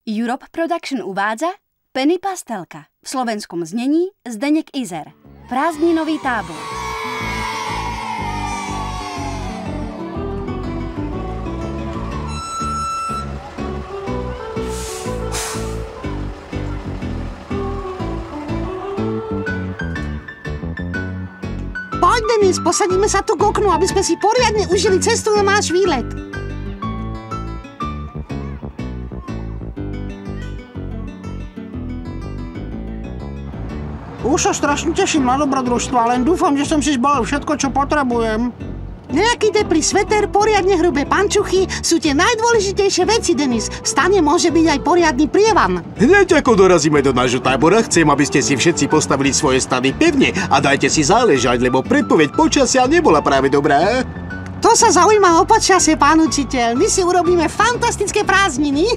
Europe Production uvádza Penny Pastelka. V slovenskom znení Zdeněk Izer. Prázdninový tábor. Poď, Denis, posadíme sa tu k oknu, aby sme si poriadne užili cestu na náš výlet. Už sa strašne teším na dobrodružstvo, len dúfam, že som si zbalil všetko, čo potrebujem. Nejaký teplý sveter, poriadne hrubé pančuchy sú tie najdôležitejšie veci, Denis. V stane môže byť aj poriadny prievan. Hneď ako dorazíme do nášho tábora, chcem, aby ste si všetci postavili svoje stany pevne a dajte si záležať, lebo predpoveď počasia nebola práve dobrá. To sa zaujíma o počasie, pán učiteľ. My si urobíme fantastické prázdniny.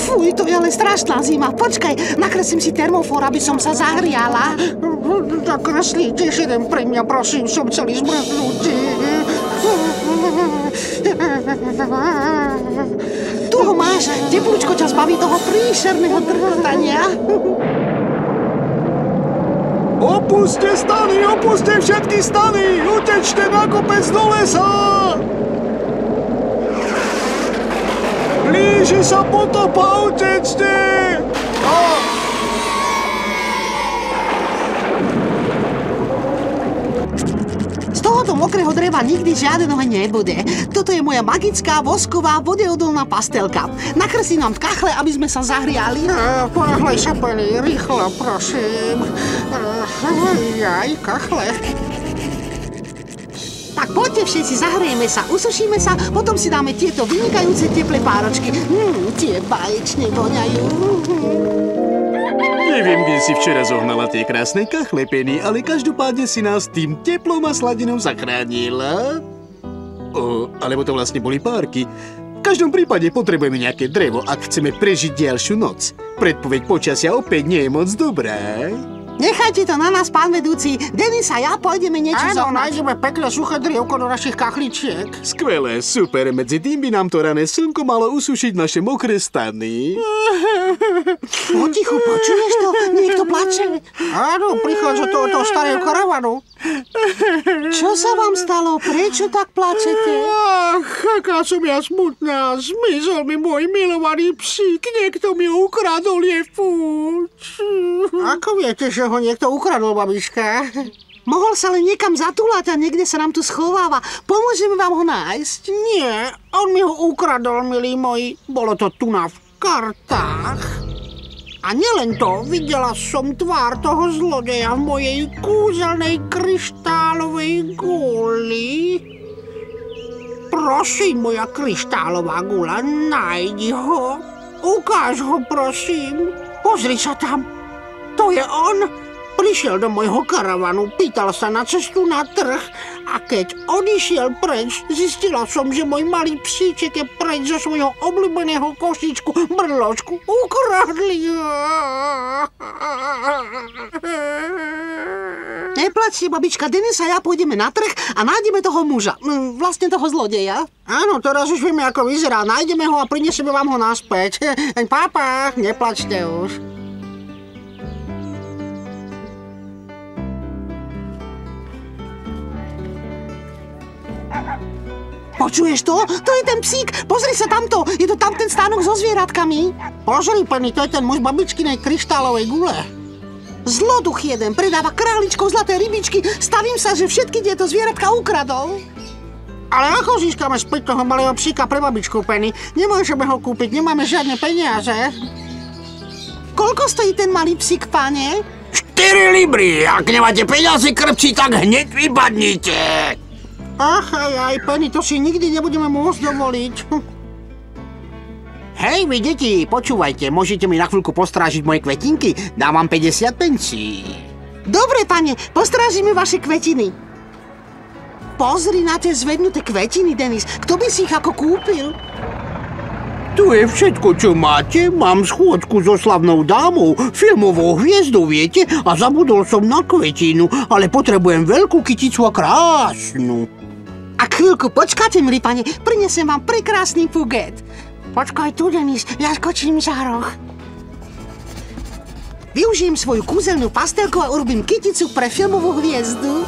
Fuj, to je ale strašná zima. Počkaj, nakreslím si termofor, aby som sa zahriala. Nakreslí tiež jeden pre mňa, prosím, som celý zmrznutý. Tu ho máš, teplúčko ťa zbaví toho príšerného trchtania. Opuste stany, opuste všetky stany! Utečte na kopec do lesa! Blíži sa potopa, utečte! Z tohoto mokrého dreva nikdy žiaden oheň nebude. Toto je moja magická vosková vodeodolná pastelka. Nakreslím nám v kachle, aby sme sa zahriali. Ponáhľaj sa, Penny, rýchlo, prosím. Jaj, kachle. Tak poďte všetci, zahrejeme sa, usušíme sa, potom si dáme tieto vynikajúce teplé páročky. Tie báječne voňajú. Neviem, kde si včera zohnala tie krásne kachle, Penny, ale každopádne si nás tým teplom a sladinou zachránila. Alebo to vlastne boli párky. V každom prípade potrebujeme nejaké drevo, ak chceme prežiť ďalšiu noc. Predpoveď počasia opäť nie je moc dobrá. Nechajte to na nás, pán vedúci. Denis a ja pôjdeme niečo zohnať. Áno, nájdeme pekné suché drievko do našich kachličiek. Skvelé, super. Medzi tým by nám to rané slnko malo usušiť naše mokré stany. Potichu, počuješ to? Niekto plače. Áno, prichádza to od toho starého karavanu. Čo sa vám stalo? Prečo tak plačete? Aká som ja smutná. Zmizol mi môj milovaný psík. Niekto mi ho ukradol, je fuč. Ako viete, že ho niekto ukradol, babička? Mohol sa len niekam zatúľať a niekde sa nám tu schováva. Pomôžeme vám ho nájsť? Nie, on mi ho ukradol, milí moji. Bolo to tu v kartách. A nielen to, videla som tvár toho zlodeja v mojej kúzelnej kryštálovej guli. Prosím, moja kryštálová gula, nájdi ho. Ukáž ho, prosím. Pozri sa tam. To je on. Prišiel do môjho karavanu, pýtal sa na cestu na trh a keď odišiel preč, zistila som, že môj malý psíček je preč zo svojho obľúbeného košíčku brločku. Ukradli ho. Neplačte, babička, Denis a ja pôjdeme na trh a nájdeme toho muža. Vlastne toho zlodeja. Áno, teraz už vieme, ako vyzerá. Nájdeme ho a prinesieme vám ho naspäť. Pápa, neplačte už. Počuješ to? To je ten psík. Pozri sa tamto. Je to tam ten stánok so zvieratkami. Pozri, Penny, to je ten muž babičkinej kryštálovej gule. Zloduch jeden. Predáva králičkov, zlaté rybičky. Stavím sa, že všetky tieto zvieratka ukradol. Ale ako získame späť toho malého psíka pre babičku, Penny? Nemôžeme ho kúpiť, nemáme žiadne peniaze. Koľko stojí ten malý psík, pane? 4 libry. Ak nemáte peniaze, krpči, tak hneď vypadnite. Ach, aj, Penny, to si nikdy nebudeme môcť dovoliť. Hej, vy deti, počúvajte, môžete mi na chvíľku postrážiť moje kvetinky? Dám vám 50 pencí. Dobre, pane, postrážime vaše kvetiny. Pozri na tie zvednuté kvetiny, Denis. Kto by si ich ako kúpil? Tu je všetko, čo máte. Mám schôdzku so slavnou dámou, filmovou hviezdou, viete? A zabudol som na kvetinu, ale potrebujem veľkú kyticu a krásnu. Ak chvíľku počkáte, milý pane, prinesem vám prekrásny buket. Počkaj tu, Denis, ja skočím za roh. Využijem svoju kúzelnú pastelku a urobím kyticu pre filmovú hviezdu.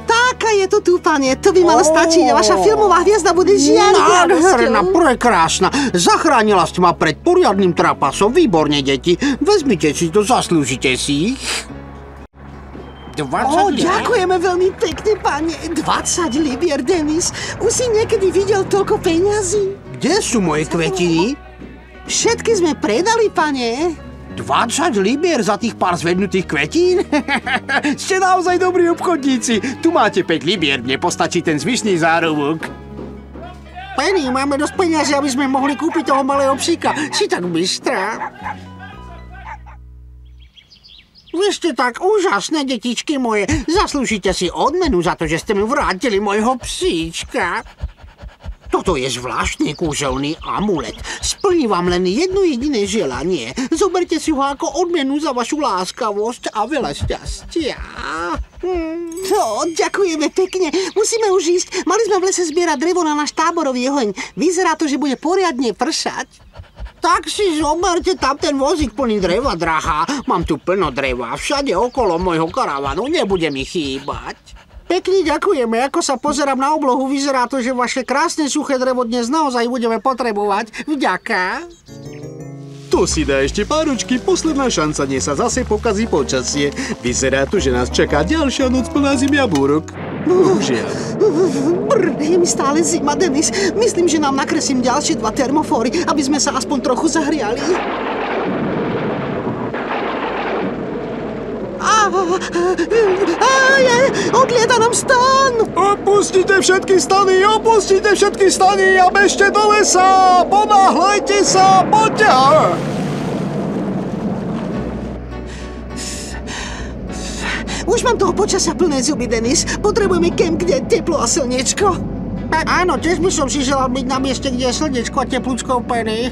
Taká je to tu, pane, to by malo stačiť a vaša filmová hviezda bude žiariť Nádherná, radosťou. prekrásna. Zachránila ste ma pred poriadnym trapasom. Výborne, deti. Vezmite si to, zaslúžite si ich. 20 Ďakujeme veľmi pekne, pane. 20 libier, Denis. Už si niekedy videl toľko peňazí? Kde sú moje kvetiny? Všetky sme predali, pane. 20 libier za tých pár zvednutých kvetín? Ste naozaj dobrí obchodníci. Tu máte 5 libier, mne postačí ten zvyšný zárobok. Penny, máme dosť peniazy, aby sme mohli kúpiť toho malého psíka. Si tak bystrá. Vy ste tak úžasné, detičky moje. Zaslúžite si odmenu za to, že ste mi vrátili mojho psíčka. Toto je zvláštny kúzelný amulet. Splní vám len jedno jediné želanie. Zoberte si ho ako odmenu za vašu láskavosť a veľa šťastia. Ďakujeme pekne. Musíme už ísť. Mali sme v lese zbierať drevo na náš táborový oheň. Vyzerá to, že bude poriadne pršať. Tak si zoberte tam ten vozík plný dreva, drahá. Mám tu plno dreva. Všade okolo môjho karavanu. Nebude mi chýbať. Pekne ďakujeme. Ako sa pozerám na oblohu, vyzerá to, že vaše krásne suché drevo dnes naozaj budeme potrebovať. Vďaka. To si dá ešte páročky, posledná šanca, nie sa zase pokazí počasie. Vyzerá to, že nás čaká ďalšia noc plná zimy a búrok. Bohužiaľ. Je mi stále zima, Denis. Myslím, že nám nakreslím ďalšie 2 termofóry, aby sme sa aspoň trochu zahriali. Odlieta nám stan! Opustite všetky stany a bežte do lesa! Ponáhľajte sa, poďte! Už mám toho počasia plné zuby, Denis. Potrebujeme kemp, kde je teplo a slniečko. Áno, tiež by som si želal byť na mieste, kde je slnečko a teplúčko, Penny.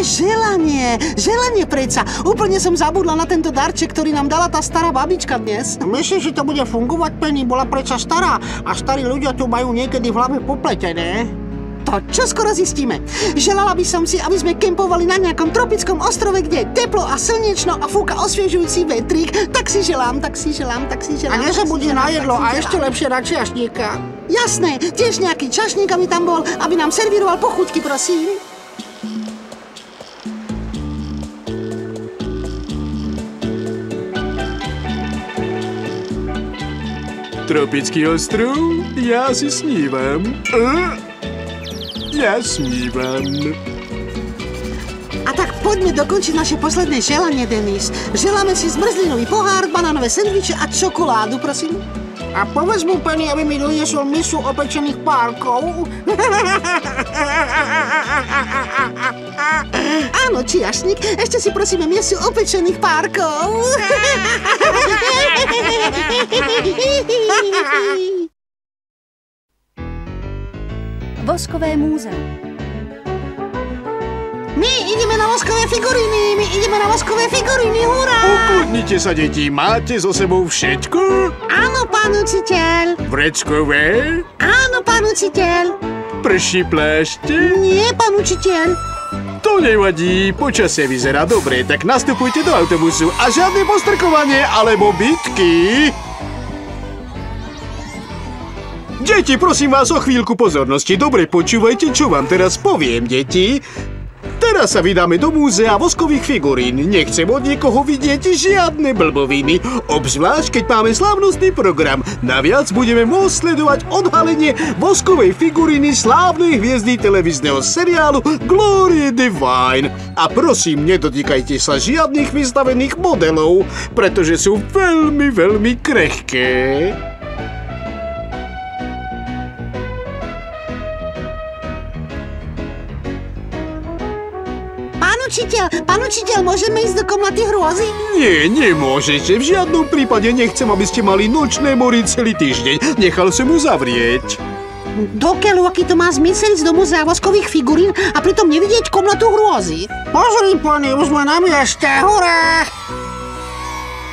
Želanie predsa. Úplne som zabudla na tento darček, ktorý nám dala tá stará babička dnes. Myslíš, že to bude fungovať, Penny? Bola predsa stará a starí ľudia tu majú niekedy v hlave popletené. To čo skoro zistíme. Želala by som si, aby sme kempovali na nejakom tropickom ostrove, kde je teplo a slnečno a fúka osviežujúci vetrík. Tak si želám. A nezabudni na jedlo a ešte lepšie na čašníka. Jasné, tiež nejaký čašník, aby tam bol, aby nám servíroval pochutky, prosím. Tropický ostrov? Ja si snívam. Ja snívam. A tak poďme dokončiť naše posledné želanie, Denis. Želáme si zmrzlinový pohár, banánové sendviče a čokoládu, prosím. A povedz mu, Penny, aby mi doniesol misu opečených párkov. Áno, čiašník, ešte si prosíme misu opečených párkov. Voskové múzeum. My ideme na voskové figuríny, hurá! Ukludnite sa, deti, máte so sebou všetko? Áno, pán učiteľ. Vrečkové? Áno, pán učiteľ. Prší plášte? Nie, pán učiteľ. To nevadí, počasie vyzerá dobre, tak nastupujte do autobusu a žiadne postrkovanie alebo bitky. Deti, prosím vás o chvíľku pozornosti. Dobre počúvajte, čo vám teraz poviem, deti. Teraz sa vydáme do múzea voskových figurín. Nechcem od niekoho vidieť žiadne blboviny. Obzvlášť, keď máme slávnostný program. Naviac budeme môcť sledovať odhalenie voskovej figuríny slávnej hviezdy televízneho seriálu Glorie Devine. A prosím, nedotýkajte sa žiadnych vystavených modelov, pretože sú veľmi, veľmi krehké. Pán učiteľ, môžeme ísť do komnaty hrôzy? Nie, nemôžete. V žiadnom prípade nechcem, aby ste mali nočné mory celý týždeň. Nechal som ju zavrieť. Dokeľu, aký to má zmysel ísť do múzea voskových figurín a pritom nevidieť komnatu hrôzy? Pozri, pani, už sme na mieste, hurá!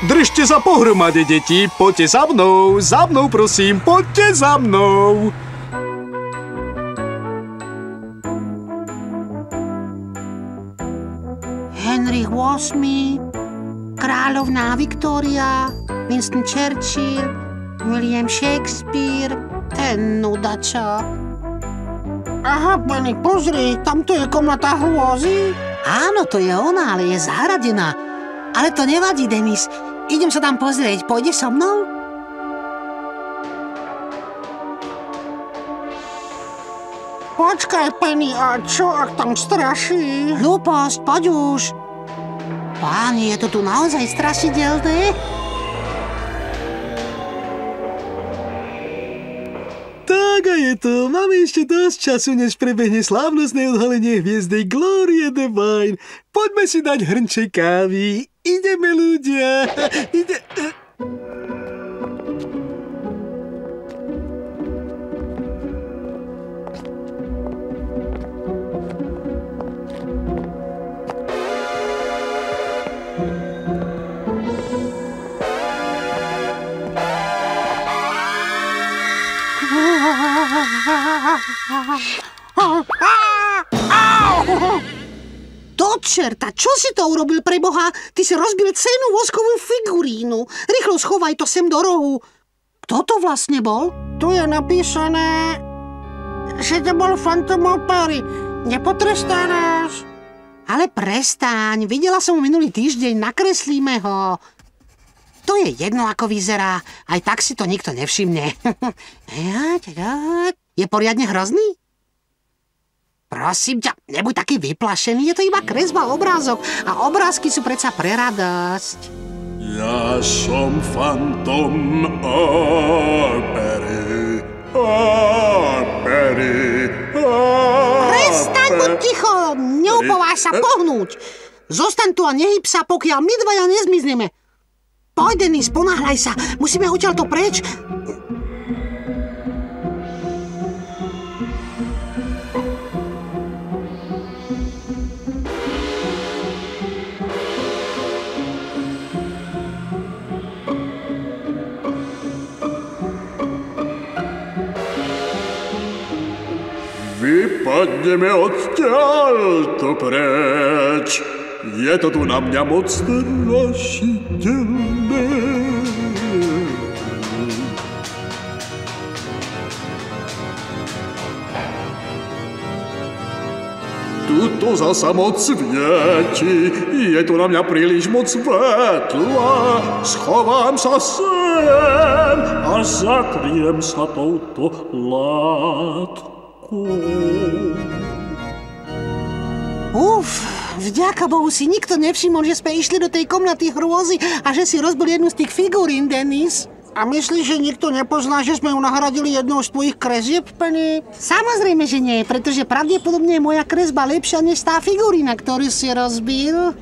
Držte sa pohromade, deti, poďte za mnou prosím, poďte za mnou. Henry VIII, kráľovná Viktória, Winston Churchill, William Shakespeare, ten nudačo. Aha, pani, pozri, tamto je komnata hrôzy. Áno, to je ona, ale je zahradená. Ale to nevadí, Denis. Idem sa tam pozrieť. Pôjdeš so mnou? Počkaj, Penny, a čo ak tam straší? Hlúposť, poď už. Páni, je to tu naozaj strašidelné? Tak a je to. Máme ešte dosť času, než prebehne slávnostné odhalenie hviezdy Gloria Devine. Poďme si dať hrnček kávy. Ideme, ľudia. Do čerta, čo si to urobil pre Boha? Ty si rozbil cennú voskovú figurínu. Rýchlo schovaj to sem do rohu. Kto to vlastne bol? Tu je napísané, že to bol Phantom Opery. Nepotrestá nás. Ale prestaň, videla som ho minulý týždeň, nakreslíme ho. To je jedno, ako vyzerá. Aj tak si to nikto nevšimne. Je poriadne hrozný? Prosím ťa, nebuď taký vyplašený, je to iba kresba obrázok a obrázky sú predsa pre radosť. Ja som Phantom Opery. Prestaň, buď ticho, neopováž sa pohnúť. Zostaň tu a nehyb sa, pokiaľ my dvaja nezmizneme. Poď, Denis, ponáhľaj sa, musíme odtiaľto preč. Vypadneme odtiaľto preč. Je to tu na mňa moc strašidelné. Tuto zasa moc svieti. Je tu na mňa príliš moc svetla. Schovám sa sem a zakriem sa touto látkou. Vďaka Bohu si nikto nevšimol, že sme išli do tej komnaty hrôzy a že si rozbil jednu z tých figurín, Denis. A myslíš, že nikto nepozná, že sme ju nahradili jednou z tvojich kresieb, Penny? Samozrejme, že nie, pretože pravdepodobne je moja kresba lepšia než tá figurína, ktorú si rozbil.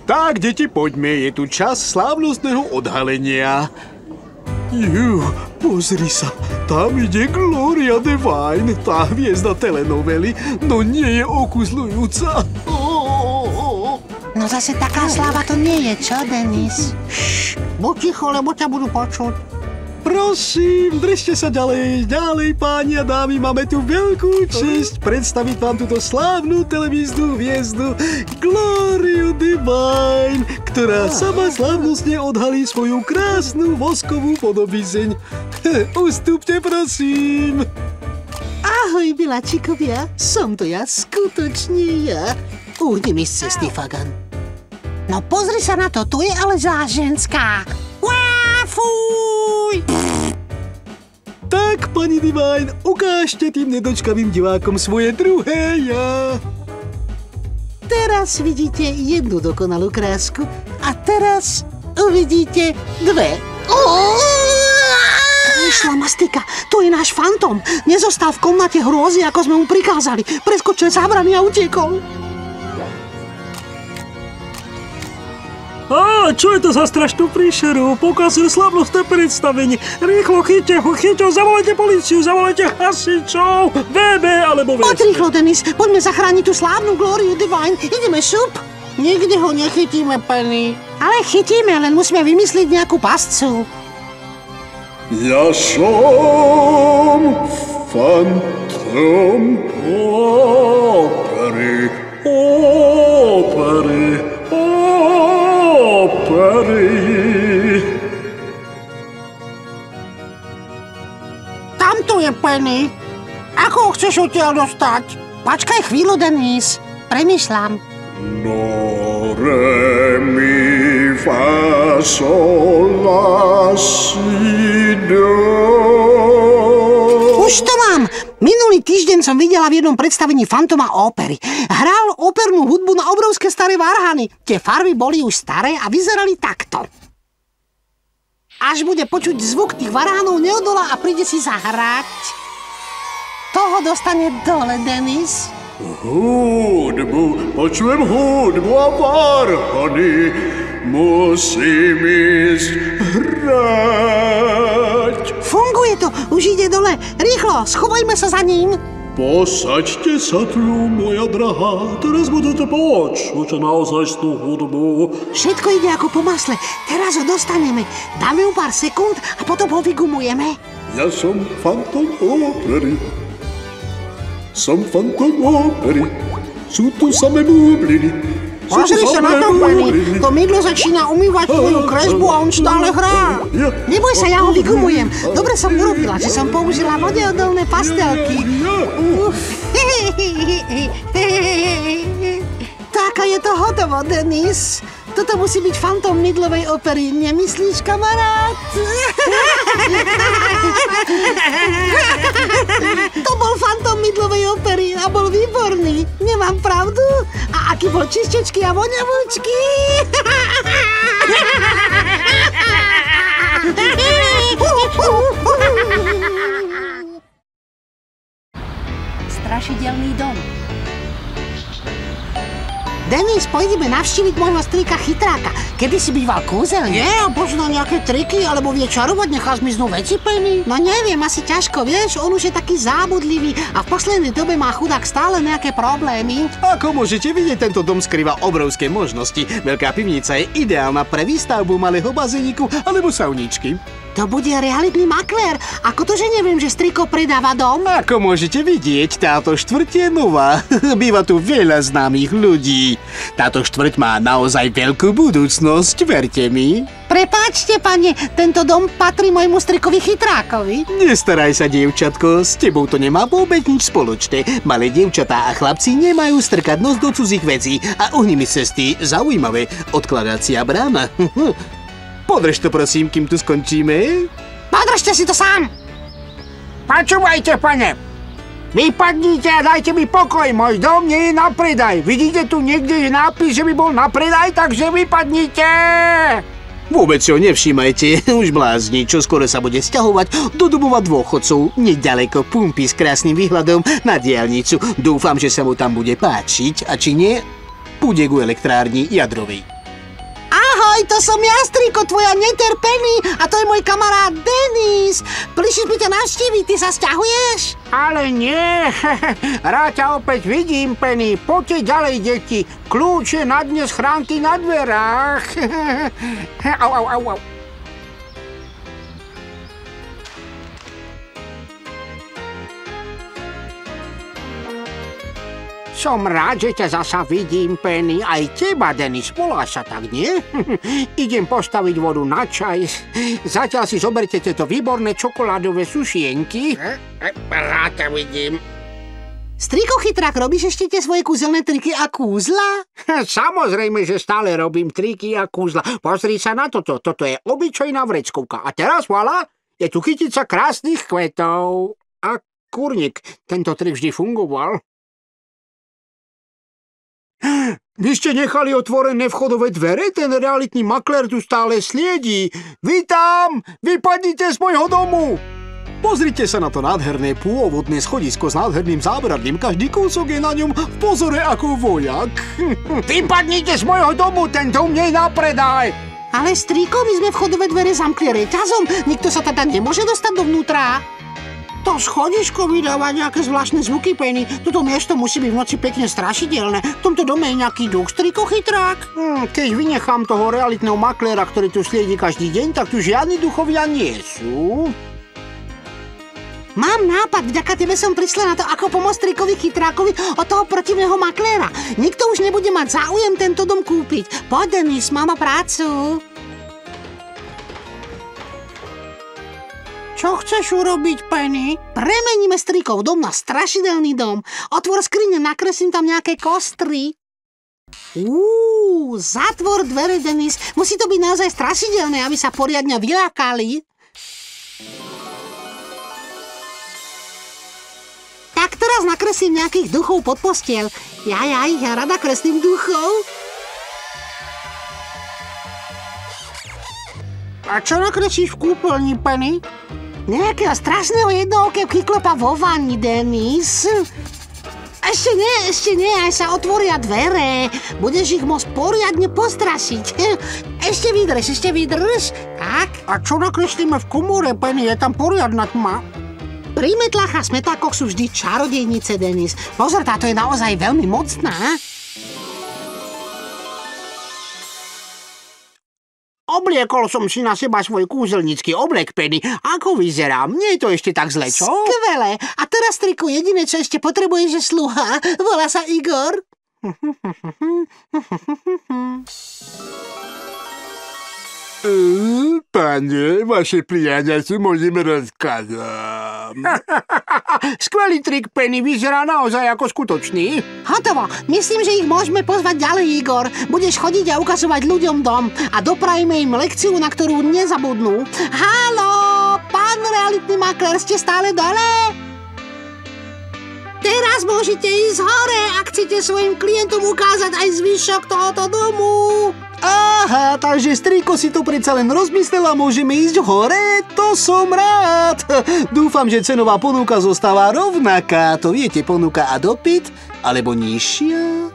Tak, deti, poďme, je tu čas slávnostného odhalenia. Pozri sa, tam ide Gloria Devine, tá hviezda telenovely, no nie je okuzľujúca. No zase taká sláva to nie je, čo, Denis? Buď ticho, lebo ťa budú počuť. Prosím, držte sa ďalej, páni a dámy, máme tu veľkú česť predstaviť vám túto slávnu televíznu hviezdu Gloriu Devine, ktorá sama slávnostne odhalí svoju krásnu voskovú podobizeň. Ustúpte, prosím. Ahoj, miláčikovia, som to ja, skutočne ja. Uhni mi z cesty, Fagan. No pozri sa na to, tu je ale zlá ženská. Fuj! Tak, pani Devine, ukážte tým nedočkavým divákom svoje druhé ja. Teraz vidíte jednu dokonalú krásku a teraz uvidíte dve. To je šlamastika, to je náš fantom. Nezostal v komnate hrôzy, ako sme mu prikázali. Preskočil zábrany a utiekol. Čo je to za strašnú príšeru? Pokazil slavnostné predstavenie. Rýchlo, chyťte ho, zavolajte políciu, zavolajte hasičov, VB alebo VC. Poď rýchlo, Denis, poďme zachrániť tú slávnu Glóriu Divine. Ideme, šup. Nikdy ho nechytíme, Penny. Ale chytíme, len musíme vymyslieť nejakú pascu. Ja som fantom opery. Tamto je Penny. Ako ho chceš odtiaľ dostať? Počkaj chvíľu, Denis. Premýšľam. No, re, mi, fa, sol, la, si, do. Už to mám. Minulý týždeň som videla v jednom predstavení Fantoma ópery. Hral opernú hudbu na obrovské staré varhany. Tie farby boli už staré a vyzerali takto. Až bude počuť zvuk tých varhanov, neodolá a príde si zahrať. Toho dostane dole, Denis. Počujem hudbu a varhany. Musím ísť hrať. Funguje to, už ide dole. Rýchlo, schovajme sa za ním. Posaďte sa tu, moja drahá. Teraz budete počuť naozajstnú hudbu. Všetko ide ako po masle. Teraz ho dostaneme. Dáme mu pár sekúnd a potom ho vygumujeme. Ja som fantom opery. Som fantom opery. Sú tu samé bubliny. Pozri sa na to, Penny. To mydlo začína umývať tvoju kresbu a on stále hrá. Neboj sa, ja ho vygumujem. Dobre som urobila, že som použila vodeodolné pastelky. Taká je to hotovo, Denis. Toto musí byť fantom mydlovej opery. Nemyslíš, kamarát? To bol fantom mydlovej opery a bol výborný. Nemám pravdu? A aký bol čistočký a voňavúčky? Strašidelný dom. Denis, pôjdeme navštíviť môjho strýka Chytráka. Kedy si býval kúzelne? Nie, a pozná nejaké triky, alebo vie čarovať, nechá zmiznú veci, Penny? No neviem, asi ťažko, vieš, on už je taký zábudlivý a v poslednej dobe má chudák stále nejaké problémy. Ako môžete vidieť, tento dom skrýva obrovské možnosti. Veľká pivnica je ideálna pre výstavbu malého bazéniku alebo sauničky. To bude realitný maklér. Ako to, že neviem, že striko predáva dom? Ako môžete vidieť, táto štvrť je nová. Býva tu veľa známych ľudí. Táto štvrť má naozaj veľkú budúcnosť, verte mi. Prepáčte, pane, tento dom patrí môjmu strikovi Chytrákovi. Nestaraj sa, dievčatko, s tebou to nemá vôbec nič spoločné. Malé dievčatá a chlapci nemajú strkať nos do cudzích vecí a uhni mi cesty zaujímavé. Odkladacia brána. Podrž to, prosím, kým tu skončíme. Podržte si to sám. Počúvajte, pane. Vypadnite a dajte mi pokoj, môj dom nie je na predaj. Vidíte tu niekde je nápis, že by bol na predaj, takže vypadnite. Vôbec si ho nevšímajte, už blázni, čo skoro sa bude sťahovať do domova dôchodcov, nedaleko pumpy s krásnym výhľadom na diaľnicu. Dúfam, že sa mu tam bude páčiť a či nie, pôjde ku elektrárni jadrovej. Ahoj, to som ja, striko, tvoja neterpený a to je môj kamarát Denis. Prišli sme ťa navštíviť, ty sa sťahuješ? Ale nie, rád ťa opäť vidím, Penny. Poďte ďalej, deti. Kľúč je na dne schránky na dverách. Au, au, au, au. Som rád, že ťa zasa vidím, Penny. Aj teba, Denis. Volá sa tak, nie? Idem postaviť vodu na čaj. Zatiaľ si zoberte tieto výborné čokoládové sušienky. Rád ťa vidím. Striko Chytrák, robíš ešte tie svoje kúzelné triky a kúzla? Samozrejme, že stále robím triky a kúzla. Pozri sa na toto. Toto je obyčajná vreckovka. A teraz, voilà, je tu chytica krásnych kvetov. A kurník. Tento trik vždy fungoval. Vy ste nechali otvorené vchodové dvere? Ten realitný maklér tu stále sliedí. Vítam! Vypadnite z môjho domu! Pozrite sa na to nádherné pôvodné schodisko s nádherným zábradlím. Každý kúsok je na ňom v pozore ako vojak. Vypadnite z mojho domu, ten dom nie je na predaj. Ale strýko, my sme vchodové dvere zamkli reťazom. Nikto sa teda nemôže dostať dovnútra. To schodisko vydáva nejaké zvláštne zvuky, Penny. Toto miesto musí byť v noci pekne strašidelné. V tomto dome je nejaký duch, strýko chytrák. Keď vynechám toho realitného makléra, ktorý tu sliedí každý deň, tak tu žiadni duchovia nie sú. Mám nápad, vďaka tebe som prišla na to, ako pomôcť strýkovi chytrákovi od toho protivného makléra. Nikto už nebude mať záujem tento dom kúpiť. Poď, Denis, máme prácu. Čo chceš urobiť, Penny? Premeníme strýkov dom na strašidelný dom. Otvor skrine, nakreslím tam nejaké kostry. Zatvor dvere, Denis. Musí to byť naozaj strašidelné, aby sa poriadne vylákali. Tak teraz nakreslím nejakých duchov pod postiel. Ja rada kreslím duchov. A čo nakreslíš v kúpeľni, Penny? Nejakého strašného jednookého kyklopa vo vani, Denis. Ešte nie, aj sa otvoria dvere. Budeš ich môcť poriadne postrašiť. Ešte vydrž. Tak. A čo nakreslíme v komore, Penny? Je tam poriadna tma. Pri metlách a smetákoch sú vždy čarodejnice, Denis. Pozor, táto je naozaj veľmi mocná. Obliekol som si na seba svoj kúzelnícky oblek, Penny. Ako vyzerám? Nie je to ešte tak zle, čo? Skvelé. A teraz, Triku, jediné, čo ešte potrebuješ, je sluha. Volá sa Igor. Pane, vaše priania sú mojím rozkazom. Skvelý trik, Penny, vyzerá naozaj ako skutočný. Hotovo. Myslím, že ich môžeme pozvať ďalej, Igor. Budeš chodiť a ukazovať ľuďom dom a doprajme im lekciu, na ktorú nezabudnú. Haló, pán realitný maklér, ste stále dole? Teraz môžete ísť hore, ak chcete svojim klientom ukázať aj zvyšok tohoto domu. Aha, takže strýko si to predsa len rozmyslel a môžeme ísť hore? To som rád. Dúfam, že cenová ponuka zostáva rovnaká. To viete, ponuka a dopyt? Alebo nižšia?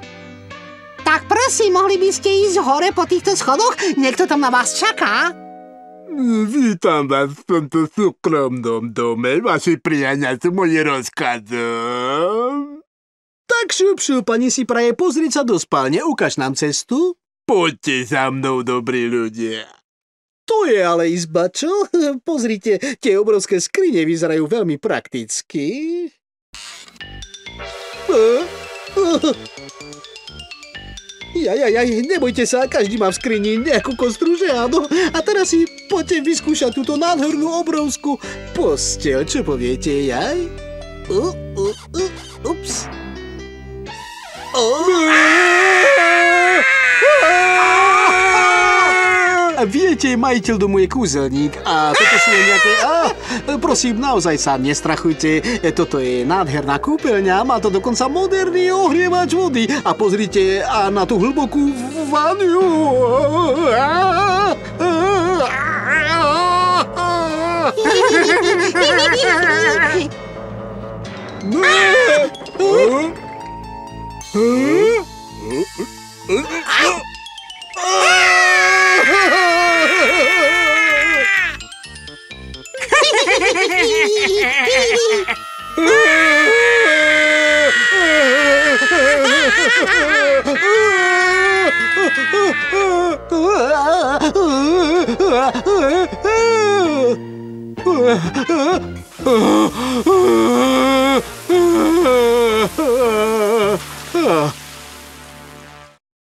Tak prosím, mohli by ste ísť hore po týchto schodoch? Niekto tam na vás čaká. Vítam vás v tomto súkromnom dome. Vaše priania sú moje rozkazom. Tak šup, pani si praje pozrieť sa do spálne. Ukáž nám cestu. Poďte za mnou, dobrí ľudia. To je ale izba, čo? Pozrite, tie obrovské skrine vyzerajú veľmi prakticky. Nebojte sa, každý má v skrini nejakú kostru, že áno? A teraz si poďte vyskúšať túto nádhernú obrovskú posteľ. Čo poviete, jaj? Ups. Viete, majiteľ domu je kúzelník a toto sú nejaké... prosím, naozaj sa nestrachujte. Toto je nádherná kúpeľňa, má to dokonca moderný ohrievač vody. A pozrite na tú hlbokú vaniu.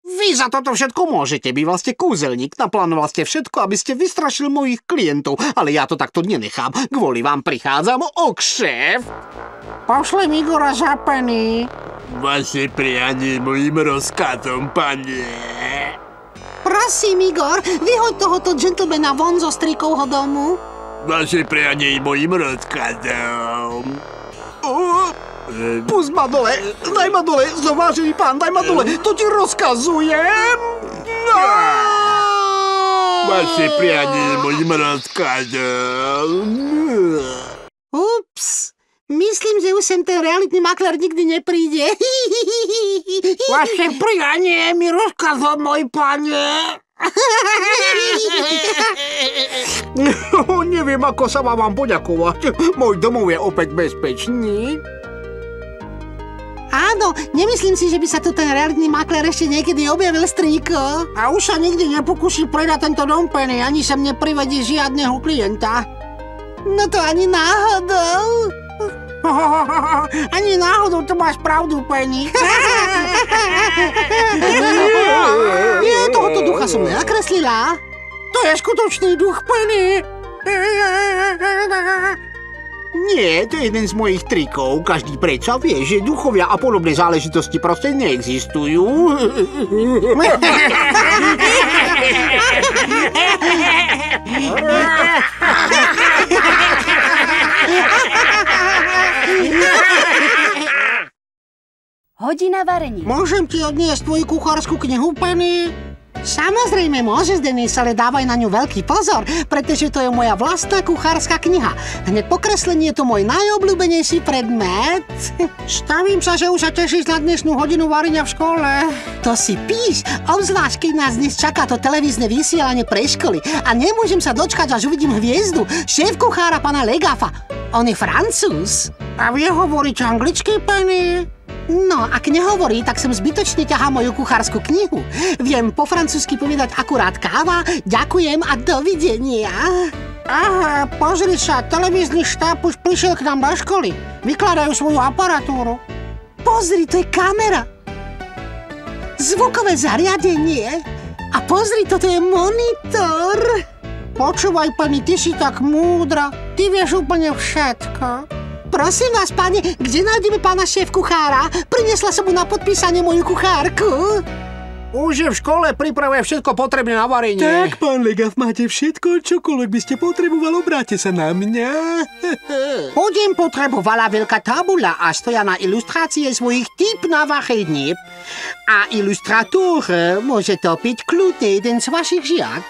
Vy za toto všetko môžete, býval ste kúzelník, naplánoval ste všetko, aby ste vystrašili mojich klientov, ale ja to takto nenechám, kvôli vám prichádzam o kšeft. Pošlem Igora za Penny. Vaše prianie mojím rozkazom, pane. Prosím, Igor, vyhoď tohoto gentlemana von zo strýkovho domu. Vaše prianie mojím rozkazom. Pusť ma dole, daj ma dole, vážený pán, daj ma dole, to ti rozkazujem. Vaše prianie mojím rozkazom. že už sem ten realitný maklér nikdy nepríde. Vaše prianie mi rozkazom, môj pane. Neviem, ako sa vám mám poďakovať. Môj domov je opäť bezpečný. Áno, nemyslím si, že by sa tu ten realitný maklér ešte niekedy objavil, strýko. A už sa nikdy nepokúsi predať tento dom, Penny, ani sem neprivedie žiadneho klienta. No to ani náhodou. Ani náhodou, to máš pravdu, Penny. Nie, tohoto ducha som nenakreslila. To je skutočný duch, Penny. Nie, to je jeden z mojich trikov. Každý predsa vie, že duchovia a podobné záležitosti proste neexistujú. Hodina varení. Môžem ti odniesť tvoju kuchárskú knihu, Penny? Samozrejme môžeš, Denis, ale dávaj na ňu veľký pozor, pretože to je moja vlastná kuchárska kniha. Hneď po kreslení je to môj najobľúbenejší predmet. Stavím sa, že už sa tešíš na dnešnú hodinu varenia v škole. To si píš, obzvlášť keď nás dnes čaká to televízne vysielanie pre školy a nemôžem sa dočkať, až uvidím hviezdu, šéf kuchára pana Legafa. On je Francúz. A vie hovoriť anglicky, Penny? No, ak nehovorí, tak som zbytočne ťahá moju kuchárskú knihu. Viem po francúzsky povedať akurát káva, ďakujem a dovidenia. Aha, pozri sa, televízny štáb už prišiel k nám do školy. Vykladajú svoju aparatúru. Pozri, to je kamera. Zvukové zariadenie. A pozri, toto je monitor. Počúvaj, Penny, ty si tak múdra. Ty vieš úplne všetko. Prosím vás, pane, kde nájdeme pána šéf-kuchára? Priniesla som mu na podpísanie moju kuchárku. Už je v škole, pripravuje všetko potrebné na varenie. Tak, pán Legaf, máte všetko, čokoľvek by ste potreboval, obráte sa na mňa. Budem potrebovala veľká tabula a stoja na ilustrácie svojich typ na varenie. A ilustrátor môže topiť kľudne jeden z vašich žiak.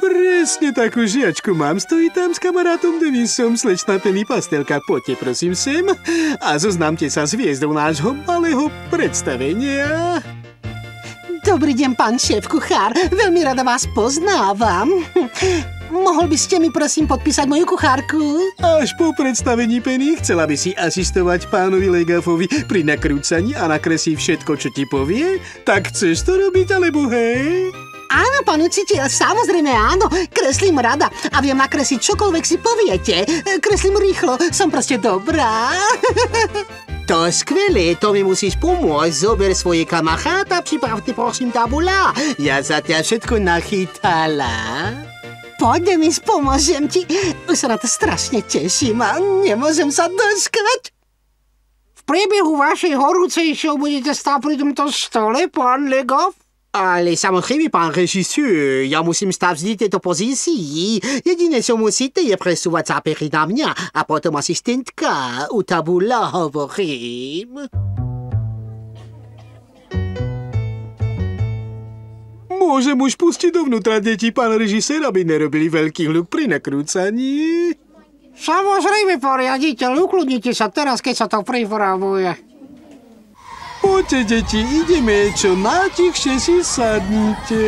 Presne takú žiačku mám. Stojí tam s kamarátom Denisom, slečná Penny Pastelka. Poďte prosím sem a zoznámte sa s hviezdou nášho malého predstavenia. Dobrý deň, pán šéf-kuchár. Veľmi rada vás poznávam. Mohol by ste mi prosím podpísať moju kuchárku? Až po predstavení, Penny, chcela by si asistovať pánovi Legafovi pri nakrúcaní a nakreslí všetko, čo ti povie? Tak chceš to robiť, alebo hej? Áno, pán učiteľ, samozrejme áno. Kreslím rada a viem nakresliť čokoľvek si poviete. Kreslím rýchlo, som proste dobrá. To skvelé, to mi musíš pomôcť. Zober svoje kamaráta, pripravte prosím tabula. Ja za ťa všetko nachytala. Poď, Denis, pomôžem ti. Už sa na to strašne teším a nemôžem sa dočkať. V priebehu vašej horúcej show budete stáť pri tomto stole, pán Legaf? Ale samozrejme, pán režiseur, ja musím stať vždy v tejto pozícii. Jediné, čo musíte, je presúvať zápery na mňa a potom asistentka u tabula hovorím. Môžem už pustiť dovnútra deti, pán režisér, aby nerobili veľký hluk pri nakrúcaní? Samozrejme, pán riaditeľ, ukludnite sa teraz, keď sa to pripravuje. Poďte, deti, ideme, čo najtichšie si sadnite.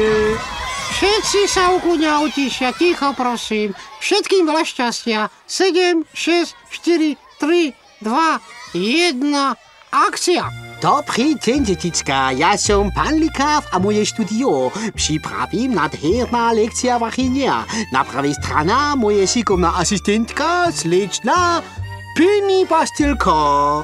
Všetci sa ukludne a utišia, ticho prosím. Všetkým veľa šťastia. 7, 6, 4, 3, 2, 1, akcia. Dobrý deň, detička, ja som pán Legaf a moje studio. Připravím nádherná lekcia varenia. Na pravej strana moje šikovná asistentka, slečna Penny Pastelka.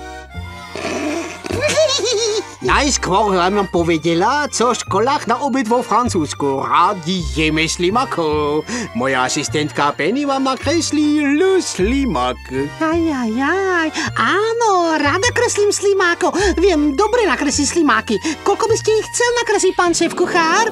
Najskôr vám povedela, co v školách na obed vo Francúzsku. Radi jeme slimakov. Moja asistentka Penny vám nakreslí slimak. Ajajaj, áno, rada kreslím slimákov. Viem dobre nakresliť slimáky. Koľko by ste ich chcel nakresliť, pán šéf-kuchár?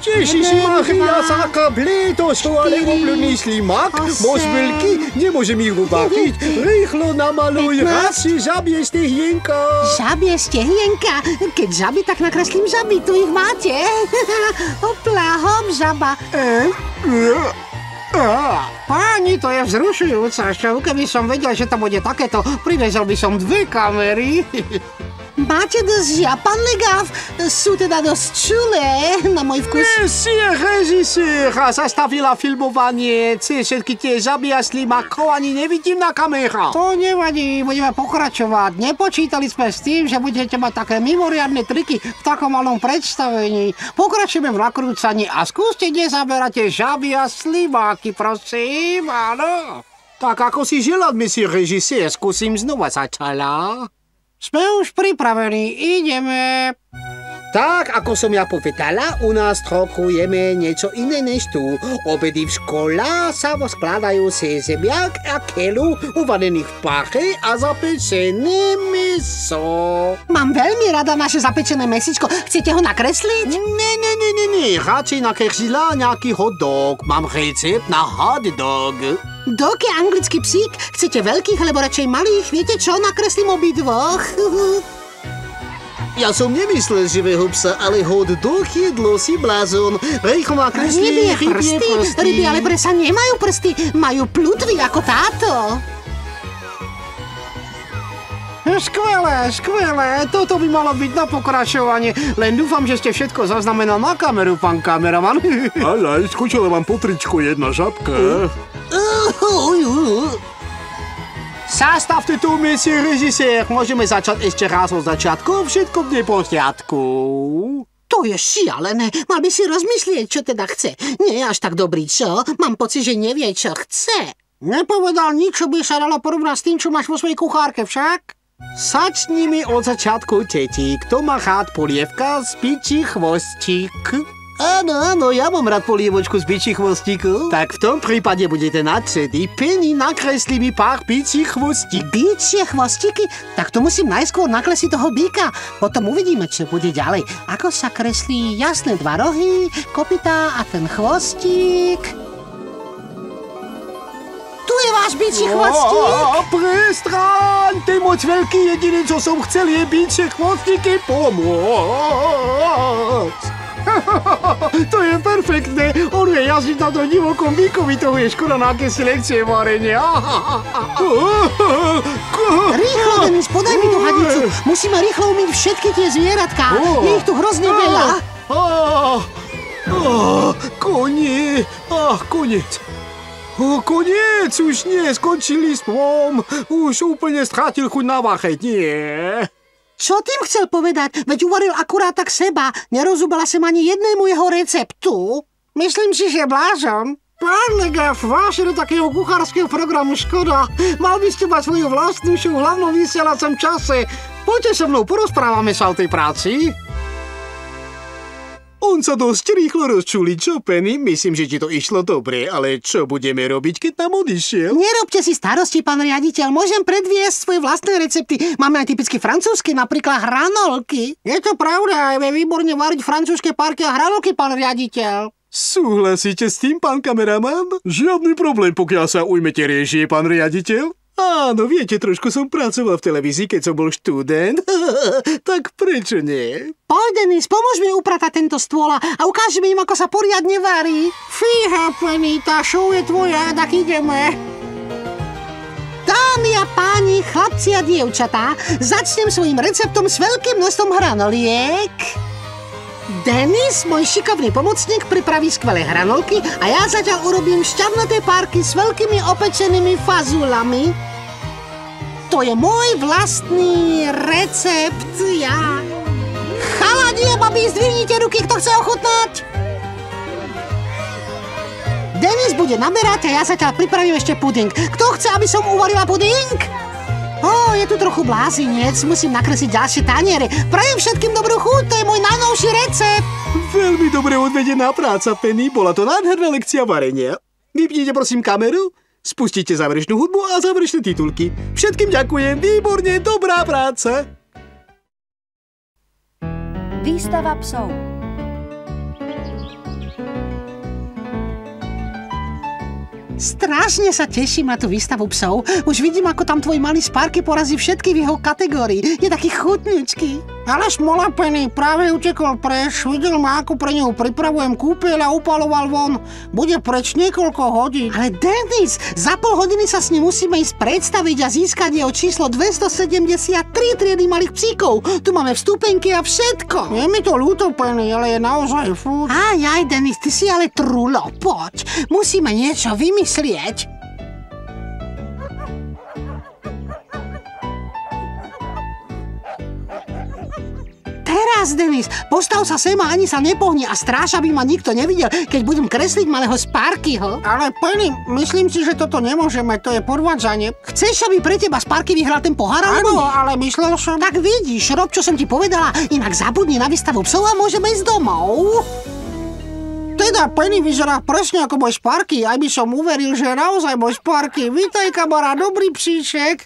Teší si Maria Sáka Blé, to sú ale obľudný slimak. Moc veľký, nemôžem ich uvachiť. Rýchlo namaluj rasy žabie stehienka. Žabie stehienka? Keď žaby, tak nakreslím žaby, tu ich máte. Hopla, hop, žaba. Páni, to je vzrušujúca show. Keby som vedel, že to bude takéto, privezol by som 2 kamery. Máte dosť Japan legav? Sú teda dosť čulé na môj vkus. Monsieur režisér, zastavila filmovanie. Všetky tie žaby a slimakov ani nevidím na kamerách. To nevadí, budeme pokračovať. Nepočítali sme s tým, že budete mať také mimoriadne triky v takom malom predstavení. Pokračujeme v nakrúcaní a skúste nezaberať tie žaby a slimáky, prosím, áno. Tak ako si želať, monsieur režisér, skúsim znova začala. Sme už pripravení, ideme. Tak, ako som ja povedala, u nás trochu jeme niečo iné než tu. Obedy v škole sa skladajú z zemiak a keľu uvarených v pache a zapečené mäso. Mám veľmi rada naše zapečené mäsičko. Chcete ho nakresliť? Nie, radšej nakreslila nejaký hot dog. Mám recept na hot dog. Dog je anglický psík. Chcete veľkých, alebo radšej malých? Viete čo? Nakreslím obidvoch. Ja som nemyslel živého psa, ale hot dog jedlo si blázon. Rýchlo nakreslí rybie prsty. Ryby ale presa nemajú prsty. Majú plutvy ako táto. Skvelé. Toto by malo byť na pokračovanie. Len dúfam, že ste všetko zaznamenal na kameru, pán kameraman. Ale skočila vám po tričku jedna žabka. Zastavte tu, monsieur režisér. Môžeme začať ešte raz od začiatku. Všetko v neporiadku. To je šialené. Mal by si rozmyslieť, čo teda chce. Nie je až tak dobrý, čo? Mám pocit, že nevie, čo chce. Nepovedal nič, čo by sa dalo porovnať s tým, čo máš vo svojej kuchárke však. Začnime od začiatku, teti. Kto má rád polievka z bičí chvostík? Áno, ja mám rád polievočku z bičích chvostíkov. Tak v tom prípade budete nadšení. Penny, nakreslí mi pár bičích chvostík. Bičie chvostíky? Tak to musím najskôr naklesiť toho býka. Potom uvidíme, čo bude ďalej. Ako sa kreslí jasné 2 rohy, kopytá a ten chvostík. Tu je váš bičí chvostík. Prestraň! Ty moc veľký, jediné, čo som chcel, je bičie chvostíky pomôcť. To je perfektné. On vie jazdiť na tom divokom býkovi, toho je škoda na aké si lekcie varenia. Rýchlo, Denis, podaj mi tú hadicu. Musíme rýchlo umyť všetky tie zvieratká. Je ich tu hrozne veľa. Koniec. Koniec, už nie, skončili som. Už úplne strátil chuť na vacheť, nie. Čo tým chcel povedať? Veď uvaril akurát tak seba. Nerozúbala som ani jednému jeho receptu. Myslím si, že blázon. Pán Legav, váš do takého kuchárskeho programu škoda. Mal by ste mať svoju vlastnú show v hlavnom vysielacom čase. Poďte so mnou, porozprávame sa o tej práci. On sa dosť rýchlo rozčuli, čo, Penny? Myslím, že ti to išlo dobre, ale čo budeme robiť, keď nám odišiel? Nerobte si starosti, pán riaditeľ. Môžem predviesť svoje vlastné recepty. Máme aj typicky francúzske, napríklad hranolky. Je to pravda, je výborne variť francúzske párky a hranolky, pán riaditeľ. Súhlasíte s tým, pán kameraman? Žiadny problém, pokiaľ sa ujmete réžie, pán riaditeľ. Áno, viete, trošku som pracoval v televízii, keď som bol študent. Tak prečo nie? Poď, Denis, pomôž mi upratať tento stôl a ukážeme im, ako sa poriadne varí. Fíha, Penny, tá show je tvoja, tak ideme. Dámy a páni, chlapci a dievčatá, začnem svojim receptom s veľkým množstvom hranoliek. Denis, môj šikovný pomocník, pripraví skvelé hranolky a ja zatiaľ urobím šťavnaté párky s veľkými opečenými fazulami. To je môj vlastný recept, ja. Chalani a babi, zdvihnite ruky, kto chce ochutnať. Denis bude naberať a ja zatiaľ pripravím ešte puding. Kto chce, aby som uvarila puding? Je tu trochu blázinec, musím nakresliť ďalšie taniere. Prajem všetkým dobrú chuť, to je môj najnovší recept. Veľmi dobre odvedená práca, Penny. Bola to nádherná lekcia varenia. Vypnite prosím kameru, spustite záverečnú hudbu a záverečné titulky. Všetkým ďakujem, výborne, dobrá práca. Výstava psov. Strašne sa teším na tú výstavu psov. Už vidím, ako tam tvoj malý Sparky porazí všetky v jeho kategórii. Je taký chutňučký. Ale smola, Penny, práve utekol preč, videl ma, ako pre neho pripravujem kúpeľ a upaloval von. Bude preč niekoľko hodín. Ale Dennis, za pol hodiny sa s ním musíme ísť predstaviť a získať jeho číslo 273 triedy malých psíkov. Tu máme vstupenky a všetko. Je mi to ľúto, Penny, ale je naozaj furt. Aj, Dennis, ty si ale trulo, poď. Musíme niečo vymyslieť. Teraz, Dennis, postav sa sem a ani sa nepohni a stráž, aby ma nikto nevidel, keď budem kresliť malého Sparkyho. Ale Penny, myslím si, že toto nemôžeme, to je podvádzanie. Chceš, aby pre teba Sparky vyhral ten pohár? Áno, ale myslel som... Tak vidíš, rob, čo som ti povedala, inak zabudni na výstavu psov a môžeme ísť domov. Teda Penny vyzerá presne ako môj Sparky, aj by som uveril, že je naozaj môj Sparky. Vítaj, kamarát, dobrý psíček.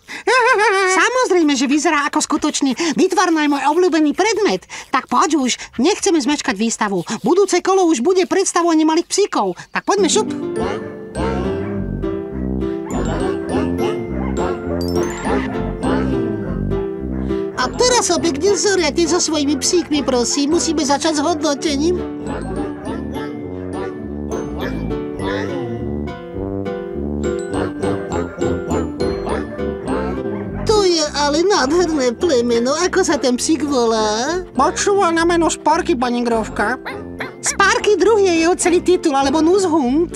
Samozrejme, že vyzerá ako skutočný. Vytvarná je môj obľúbený predmet. Tak poď už, nechceme zmeškať výstavu. Budúce kolo už bude predstavovanie malých psíkov. Tak poďme šup. A teraz sa pekne zoriate so svojimi psíkmi, prosím. Musíme začať s hodnotením. Ale nádherné plemeno, ako sa ten psík volá? Počúva na meno Sparky, pani Grovka. Sparky druhý je jeho celý titul, alebo Nushund.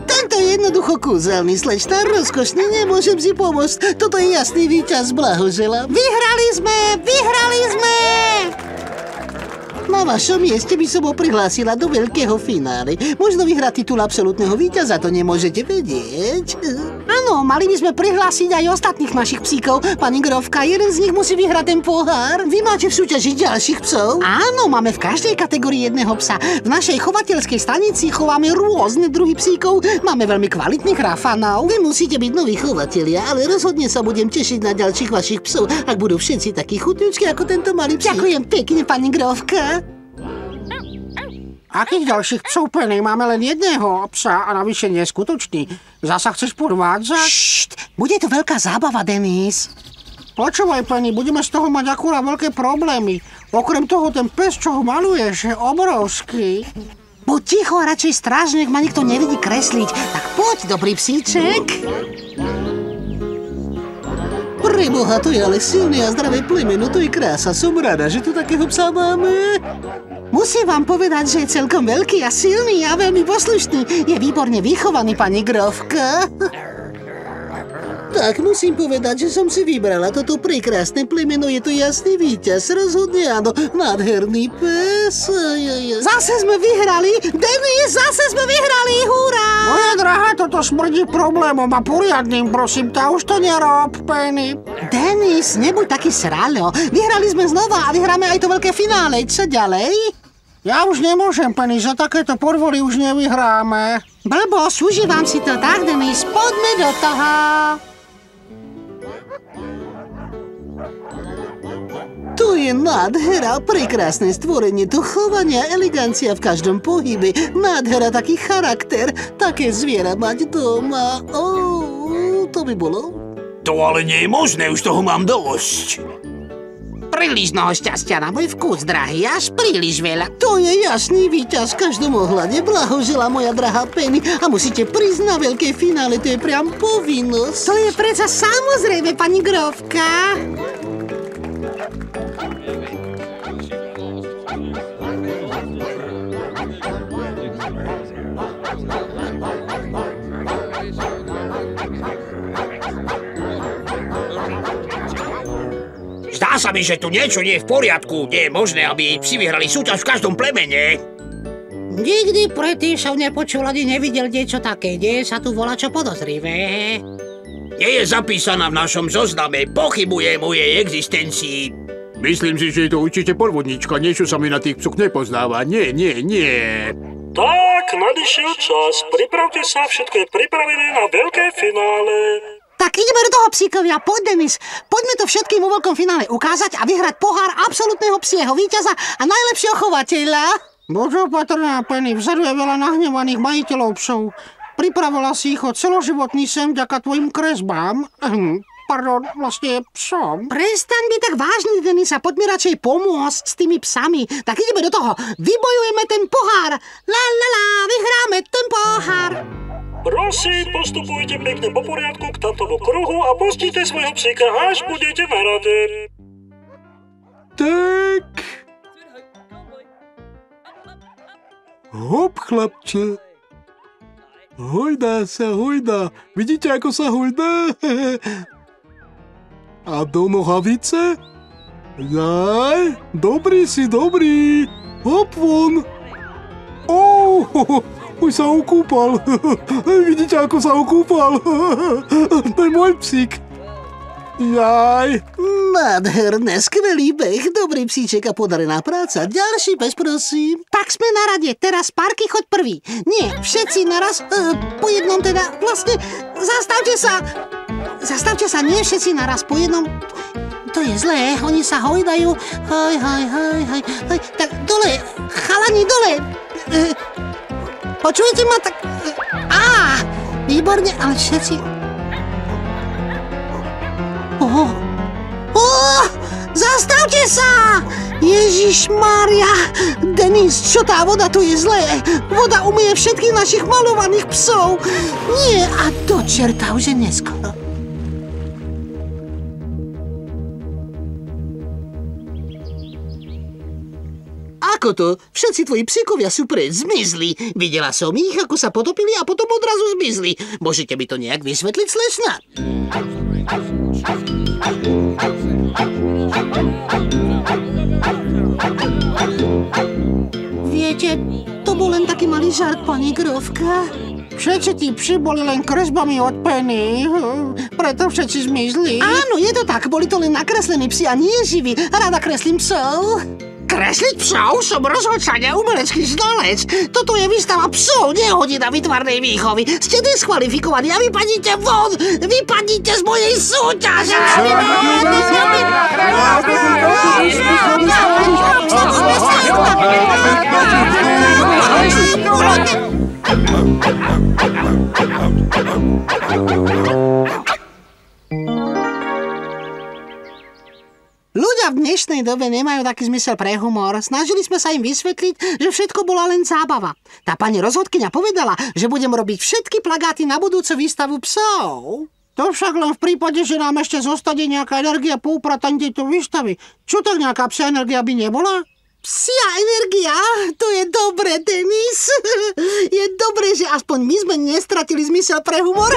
Tento je jednoducho kúzelný, slečna, rozkošný, nemôžem si pomôcť. Toto je jasný víťaz, blahoželám. Vyhrali sme! Vyhrali sme! Na vašom mieste by som ho prihlásila do veľkého finále. Možno vyhrať titul absolútneho víťaza, to nemôžete vedieť. Áno, mali by sme prihlásiť aj ostatných našich psíkov. Pani Grovka, jeden z nich musí vyhrať ten pohár. Vy máte v súťaži ďalších psov? Áno, máme v každej kategórii jedného psa. V našej chovateľskej stanici chováme rôzne druhy psíkov. Máme veľmi kvalitných rafanov. Vy musíte byť noví chovatelia, ale rozhodne sa budem tešiť na ďalších vašich psov, ak budú všetci takí chutňučky ako tento malý psík. Ďakujem pekne, pani Grovka. Akých ďalších psov, Penny? Máme len jedného psa a navyše neskutočný. Zasa chceš podvádzať? Ššt, bude to veľká zábava, Dennis. Počúvaj, Penny, budeme z toho mať akurát veľké problémy. Okrem toho, ten pes, čo ho maluješ, je obrovský. Buď ticho a radšej stráž, nech ma nikto nevidí kresliť. Tak poď, dobrý psíček. Preboha, to je ale silné a zdravé plemeno, to je krása. Som rada, že tu takého psa máme. Musím vám povedať, že je celkom veľký a silný a veľmi poslušný. Je výborne vychovaný, pani Grovka. Tak musím povedať, že som si vybrala toto prekrásne plemeno. Je to jasný víťaz. Rozhodne áno, nádherný pes. Zase sme vyhrali. Dennis, zase sme vyhrali. Hurá! Moja drahá, toto smrdí problémom a poriadnym, prosím ťa, už to nerob, Penny. Dennis, nebuď taký sralo. Vyhrali sme znova a vyhráme aj to veľké finále. Čo ďalej? Ja už nemôžem, Penny, za takéto podvody už nevyhráme. Blbosť, užívam si to tak, Dennis. Poďme do toho. To je nádhera, prekrásne stvorenie, to chovania, elegancia v každom pohybe, nádhera, taký charakter, také zviera mať doma. To by bolo. To ale nie je možné, už toho mám dosť. Príliš mnoho šťastia na môj vkus, drahý, až príliš veľa. To je jasný víťaz v každom ohľade. Blahoželá moja drahá Penny a musíte prísť na veľké finále, to je priam povinnosť. To je predsa samozrejme, pani Grovka. Zdá sa mi, že tu niečo nie je v poriadku. Nie je možné, aby psi vyhrali súťaž v každom plemene. Nikdy predtým som nepočul ani nevidel niečo také. Nie sa tu volačo podozrivé. Nie je zapísaná v našom zozname. Pochybuje o jej existencii. Myslím si, že je to určite podvodnička. Niečo sa mi na tých psoch nepoznáva. Nie. Tak, nadišiel čas. Pripravte sa, všetko je pripravené na veľké finále. Tak ideme do toho, psíkovia, poď, Dennis. Poďme to všetkým vo veľkom finále ukázať a vyhrať pohár absolútneho psieho víťaza a najlepšieho chovateľa. Bože opatrná, Penny, vzadu je veľa nahnevaných majiteľov psov. Pripravila si ich o celoživotný sen vďaka tvojim kresbám. pardon, vlastne psom. Prestaň byť tak vážny, Denis, a poďme radšej pomôcť s tými psami. Tak ideme do toho. Vybojujeme ten pohár. La la la, vyhráme ten pohár. Prosím, postupujte pekne po poriadku k tamtomu kruhu a pustite svojho psíka, až budete na rade. Tak. Hop, chlapče. Hojdá sa, hojdá. Vidíte, ako sa hojdá? A do nohavice? Jaj, dobrý si, dobrý. Hop von. Už sa okúpal. Vidíte, ako sa okúpal? To je môj psík. Jaj. Nádherné, skvelý beh, dobrý psíček a podarená práca. Ďalší pes, prosím. Tak sme na rade, teraz Sparky, choď prvý. Nie, všetci naraz, po jednom teda, vlastne, zastavte sa, nie všetci naraz, po jednom. To je zlé, oni sa hojdajú. Hoj. Tak dole, chalani, dole. Počujete ma, tak... Výborne, ale všetci... Zastavte sa! Ježišmária! Denis, čo tá voda, tu je zlé. Voda umyje všetkých našich malovaných psov. Nie, a do čerta už je neskoro. Ako to? Všetci tvoji psíkovia sú preč, zmizli. Videla som ich, ako sa potopili a potom odrazu zmizli. Môžete mi to nejak vysvetliť, slečna? Viete, to bol len taký malý žart, pani Grovka. Všetci tí psi boli len kresbami od Penny, preto všetci zmizli. Áno, je to tak, boli to len nakreslení psi a nie živí. Rada kreslím psov. Kresliť psov? Som rozhodčania, umelecký znalec. Toto je výstava psov, nie hodina výtvarnej výchovy. Ste diskvalifikovaní a vypadnite von! Vypadnite z mojej súťaže! Ľudia v dnešnej dobe nemajú taký zmysel pre humor. Snažili sme sa im vysvetliť, že všetko bola len zábava. Tá pani rozhodkyňa povedala, že budem robiť všetky plagáty na budúcu výstavu psov. To však len v prípade, že nám ešte zostane nejaká energia po upratení tejto výstavy. Čo tak nejaká psia energia by nebola? Psia energia? To je dobre, Denis. Je dobre, že aspoň my sme nestratili zmysel pre humor.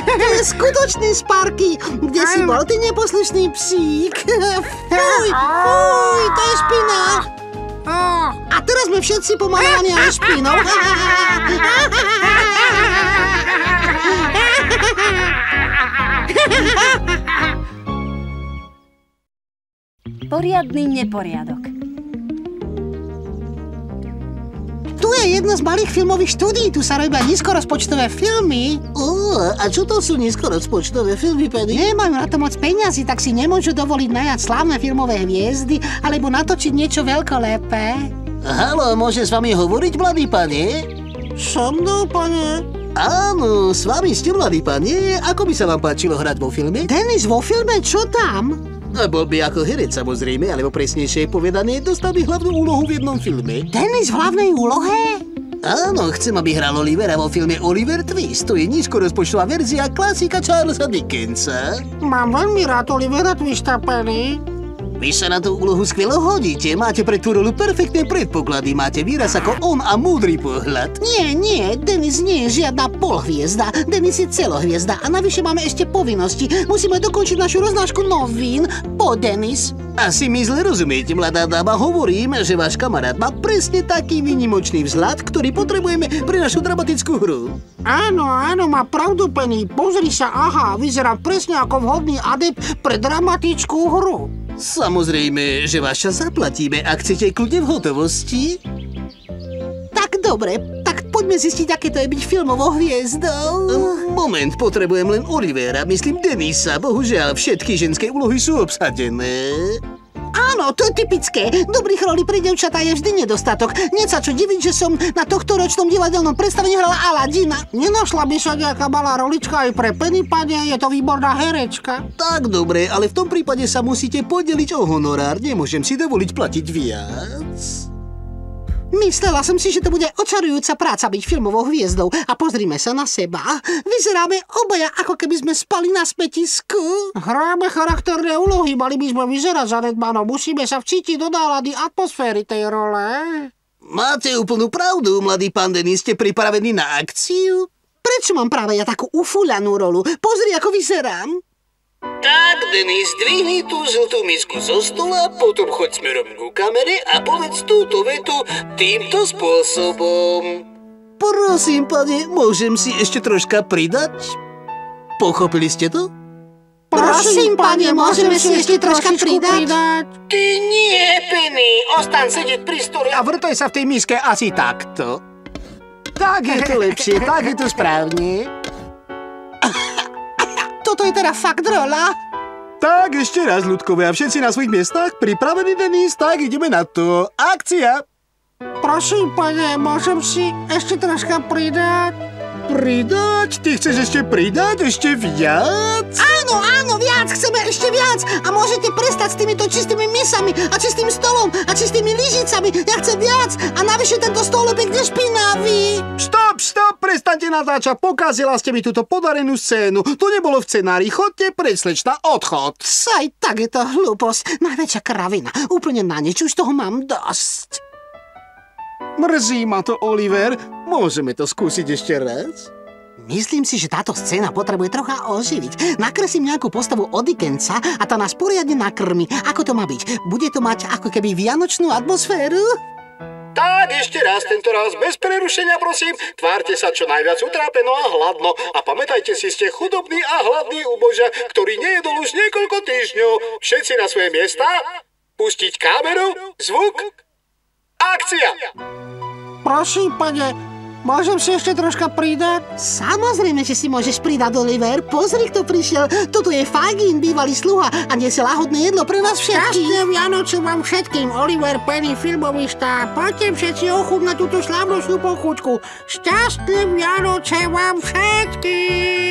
To je skutočný Sparky. Kde si bol, ty neposlušný psík? Fuj, to je špina. A teraz sme všetci pomalovaní aj špinou. Poriadny neporiadok. Tu je jedno z malých filmových štúdií, tu sa robia nízkorozpočtové filmy. A čo to sú nízkorozpočtové filmy, Penny? Nemajú na to moc peňazí, tak si nemôžu dovoliť najať slávne filmové hviezdy alebo natočiť niečo veľkolepé. Haló, môže s vami hovoriť, mladý pane? So mnou, pane? Áno, s vami ste, mladý pane. Ako by sa vám páčilo hrať vo filme? Denis, vo filme? Čo tam? Bol by ako herec, samozrejme, alebo presnejšie povedané, dostal by hlavnú úlohu v jednom filme. Denis v hlavnej úlohe? Áno, chcem, aby hral Olivera vo filme Oliver Twist. To je nízkorozpočtová verzia klasika Charlesa Dickensa. Mám veľmi rád Olivera Twista, Penny. Vy sa na tú úlohu skvelo hodíte. Máte pre tú rolu perfektné predpoklady. Máte výraz ako on a múdry pohľad. Nie, Denis nie je žiadna polhviezda. Denis je celohviezda a navyše máme ešte povinnosti. Musíme dokončiť našu roznášku novín. Denis. Asi mi zle rozumiete, mladá dáma. Hovorím, že váš kamarát má presne taký výnimočný vzhľad, ktorý potrebujeme pre našu dramatickú hru. Áno, má pravdu, Penny. Pozri sa, vyzerá presne ako vhodný adept pre dramatickú hru. Samozrejme, že vás čas zaplatíme, ak chcete kľudne v hotovosti. Tak dobre, tak poďme zistiť, aké to je byť filmovou hviezdou. Moment, potrebujem len Olivera, myslím Denisa. Bohužiaľ, všetky ženské úlohy sú obsadené. Áno, to je typické. Dobrých rolí pre devčatá je vždy nedostatok. Nie sa čo diviť, že som na tohtoročnom divadelnom predstavení hrala Aladina. Nenašla by sa nejaká malá rolička aj pre Penny, pane? Je to výborná herečka. Tak dobre, ale v tom prípade sa musíte podeliť o honorár. Nemôžem si dovoliť platiť viac. Myslela som si, že to bude očarujúca práca byť filmovou hviezdou. A pozrime sa na seba. Vyzeráme obaja, ako keby sme spali na spätisku. Hráme charakterné úlohy, mali by sme vyzerať zanedbano. Musíme sa vcítiť do nálady atmosféry tej role. Máte úplnú pravdu, mladý pán Denis. Ste pripravení na akciu? Prečo mám práve ja takú ufúľanú rolu? Pozri, ako vyzerám. Tak, Denis, dvihni tú žltú misku zo stola, potom choď smerom ku kamere a povedz túto vetu týmto spôsobom. Prosím, pane, môžem si ešte troška pridať? Pochopili ste to? Prosím, pane, môžeme si ešte troška pridať? Ty nie, Penny, ostaň sedieť pri stole A vrtaj sa v tej miske asi takto. Tak je to lepšie, tak je to správne. Toto je teda fakt rola? Tak, ešte raz, ľudkovia, všetci na svojich miestach? Pripravení, Denis? Tak, ideme na to. Akcia! Prosím, pane, môžem si ešte troška pridať? Pridať? Ty chceš ešte pridať? Ešte viac? Áno, viac, chceme ešte viac. A môžete prestať s týmito čistými misami a čistým stolom a čistými lyžicami. Ja chcem viac a navyše tento stôl je pekne špinavý. Stop, prestaňte natáčať. Pokazila ste mi túto podarenú scénu. To nebolo v scenári. Chodte preč, slečna, odchod. Saj, tak je to hlúposť. Najväčšia kravina. Úplne na nič, už toho mám dosť. Mrzí ma to, Oliver. Môžeme to skúsiť ešte raz? Myslím si, že táto scéna potrebuje trocha oživiť. Nakreslím nejakú postavu od Dickensa a tá nás poriadne nakrmi. Ako to má byť? Bude to mať ako keby vianočnú atmosféru? Tak, ešte raz, tento raz bez prerušenia, prosím. Tvárte sa čo najviac utrápeno a hladno. A pamätajte si, ste chudobní a hladní úbožia, ktorí nejedol už niekoľko týždňov. Všetci na svoje miesta. Pustiť kameru, zvuk, akcia! Prosím, pane, môžem si ešte troška pridať? Samozrejme, že si môžeš pridať, Oliver. Pozri, kto prišiel. Toto je Fagin, bývalý sluha a nesie lahodné jedlo pre nás všetkých. Šťastné Vianoce vám všetkým, Oliver, Penny, filmový štáb. Poďte všetci ochutnať túto slávnostnú pochúťku. Šťastné Vianoce vám všetkým!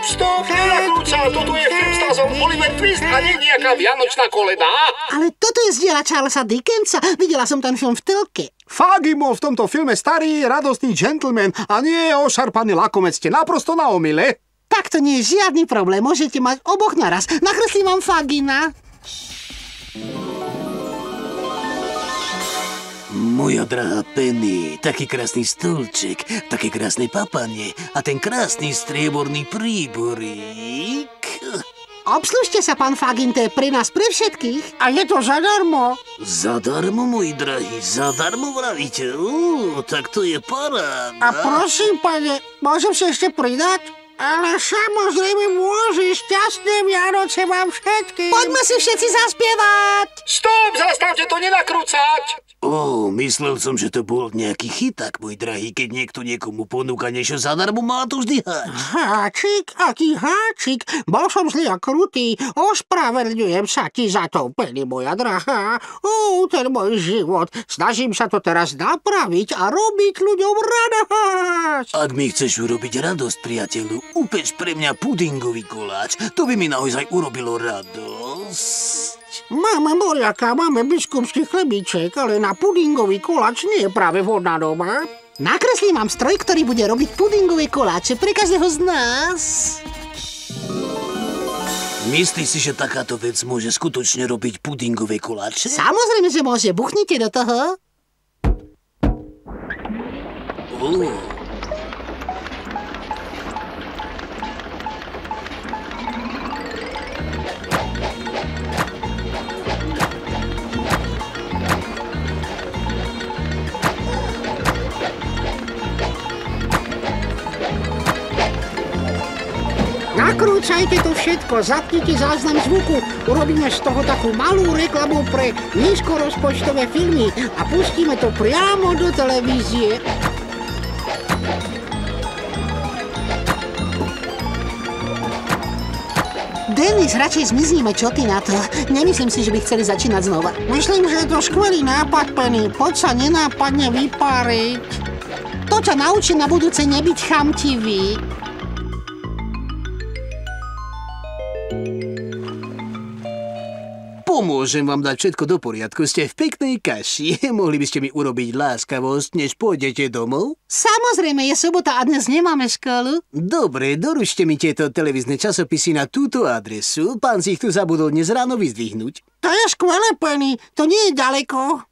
Stop, nenakrúca, toto je film s názvom Oliver Twist a nie nejaká vianočná koleda. Ale toto je z diela Charlesa Dickensa. Videla som ten film v telke. Fagin bol v tomto filme starý, radostný gentleman a nie je ošarpaný lakomec. Ste naprosto na omyle. Tak to nie je žiadny problém. Môžete mať oboch naraz. Nakreslím vám Fagina. Moja drahá Penny, taký krásny stolček, také krásne papanie a ten krásny strieborný príborík. Obslužte sa, pán Fagin, to je pre nás, pre všetkých. A je to zadarmo. Zadarmo, môj drahý, zadarmo vravíte? Tak to je paráda. A prosím, pane, môžem si ešte pridať? Ale samozrejme môže. Šťastné Vianoce vám všetkým. Poďme si všetci zaspievať. Stop, zastavte to, nenakrúcať. Myslel som, že to bol nejaký chyták, môj drahý. Keď niekto niekomu ponúka niečo zadarmo, má to vždy háč. Háčik? Aký háčik? Bol som zlý a krutý. Ospravedľujem sa ti za to, Penny, moja drahá. Ten môj život. Snažím sa to teraz napraviť a robiť ľuďom radosť. Ak mi chceš urobiť radosť, priateľu, upeč pre mňa pudingový koláč. To by mi naozaj urobilo radosť. Máme moriaka, máme biskupský chlebíček, ale na pudingový koláč nie je práve vhodná doba. Nakreslím vám stroj, ktorý bude robiť pudingové koláče pre každého z nás. Myslíš si, že takáto vec môže skutočne robiť pudingové koláče? Samozrejme, že môže. Buchnite do toho. Nakrúcajte to všetko, zapnite záznam zvuku, urobíme z toho takú malú reklamu pre nízkorozpočtové filmy a pustíme to priamo do televízie. Denis, radšej zmizníme, čo ty na to? Nemyslím si, že by chceli začínať znova. Myslím, že je to skvelý nápad, Penny. Poď sa nenápadne vypáriť. To ťa naučí na budúce nebyť chamtivý. Pomôžem vám dať všetko do poriadku. Ste v peknej kaši. Mohli by ste mi urobiť láskavosť, než pôjdete domov? Samozrejme, je sobota a dnes nemáme školu. Dobre, doručte mi tieto televízne časopisy na túto adresu. Pán si ich tu zabudol dnes ráno vyzdvihnúť. To je skvelé, Penny. To nie je ďaleko.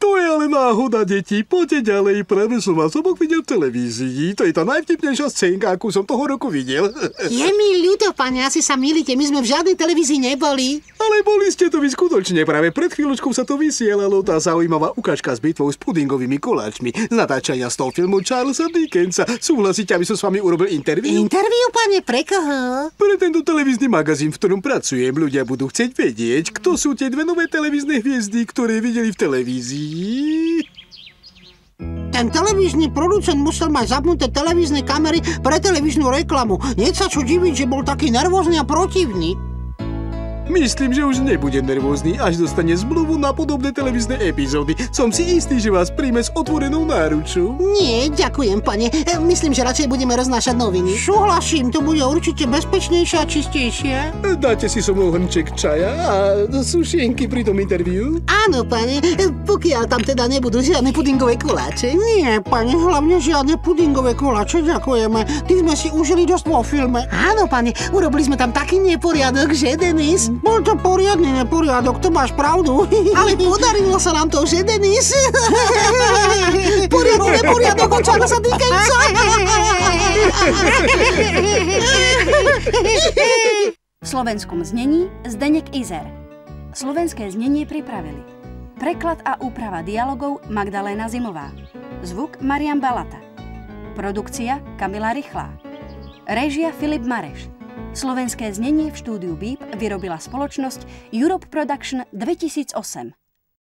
To je ale náhoda, deti. Poďte ďalej, práve som vás obok videl v televízii. To je tá najvtipnejšia scénka, akú som toho roku videl. Je mi ľúto, pane, asi sa mýlite, my sme v žiadnej televízii neboli. Ale boli ste to vy skutočne, práve pred chvíľočkou sa to vysielalo, tá zaujímavá ukážka s bitvou s pudingovými koláčmi z natáčania z toho filmu Charlesa Dickensa. Súhlasíte, aby som s vami urobil interviu? Interviu, pane, pre koho? Pre tento televízny magazín, v ktorom pracujem, ľudia budú chcieť vedieť, kto sú tie dve nové televízne hviezdy, ktoré videli v televízii. Ten televízny producent musel mať zapnuté televízne kamery pre televíznu reklamu. Nie sa čo diviť, že bol taký nervózny a protivný. Myslím, že už nebude nervózny, až dostane zmluvu na podobné televízne epizódy. Som si istý, že vás príjme s otvorenou náručou. Nie, ďakujem, pane. Myslím, že radšej budeme roznášať noviny. Súhlasím, to bude určite bezpečnejšie a čistejšie. Dáte si so mnou hrnček čaja a sušienky pri tom interviu? Áno, pane, pokiaľ tam teda nebudú žiadne pudingové koláče. Nie, pane, hlavne žiadne pudingové koláče, ďakujeme. Ty sme si užili dosť vo filme. Áno, pane, urobili sme tam taký neporiadok, že, Denis? Bol to poriadny neporiadok, to máš pravdu. Ale podarilo sa nám to, že, Denis? Poriadny neporiadok od Charlesa Dickensa. V slovenskom znení Zdeněk Izer. Slovenské znenie pripravili. Preklad a úprava dialogov Magdaléna Zimová. Zvuk Marian Balata. Produkcia Kamila Rychlá. Réžia Filip Mareš. Slovenské znenie v štúdiu BIP vyrobila spoločnosť Europe Production 2008.